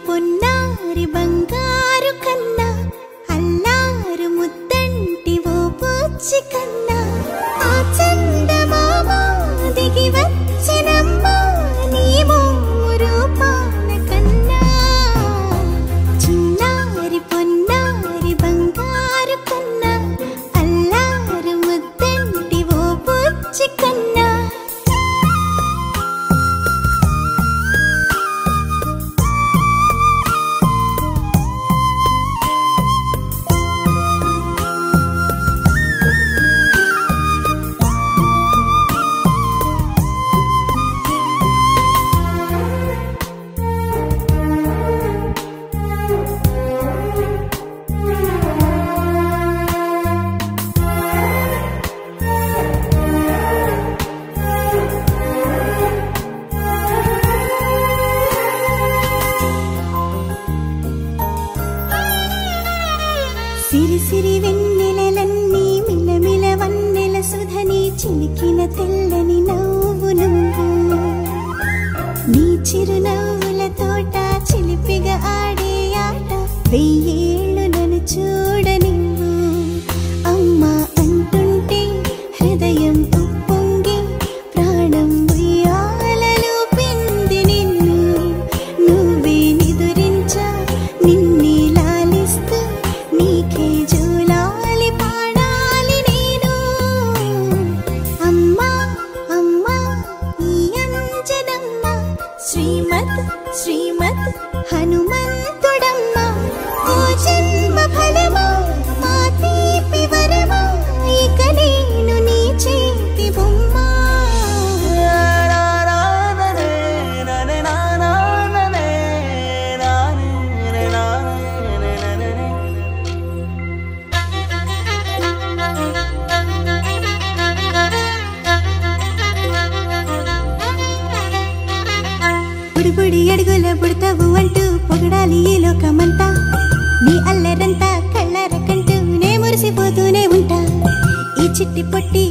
పొన్నారి బంగారు కన్నా అల్లారు ముద్దంటి ఓ బుచ్చి కన్నా ఆ చందమామ దిగి వచ్చినమ్మా నీ రూపాల కన్నా చిన్నారి పొన్నారి బంగారు కన్నా అల్లారు ముద్దంటి ఓ బుచ్చి కన్నా సిరి సిరి వెన్నెలలన్నీ మిలమిల వన్నెల సుధని చిలికిన తెల్లని నవ్వు నువ్వు నీ చిరునవ్వుల తోట చిలిపిగా ఆడే ఆట వెయ్యేళ్ళు నన్ను చూడనివ్వు అమ్మా అంటుంటే హృదయం ఉప్పొంగి ప్రాణం ఉయ్యాలలో పిండి నిన్ను నువ్వే నిదురించా నిన్నే లాలిస్తూ నీకే జూలాలి పాడాలి నేను అమ్మా అమ్మా ఈ అంజనమ్మ శ్రీమత్ శ్రీమత్ హనుమంతుడమ్మ ఓ జన్మ ఫలమా మా తీపి వరమా ఇక నేను నీ చేతి బొమ్మ బుడిబుడి అడుగుల బుడతావు అంటూ పొగడాలి ఈ లోకమంతా నీ అల్లరంతా కళ్ళరకంటూ నే మురిసిపోతూనే ఉంటా ఈ చిట్టి పొట్టి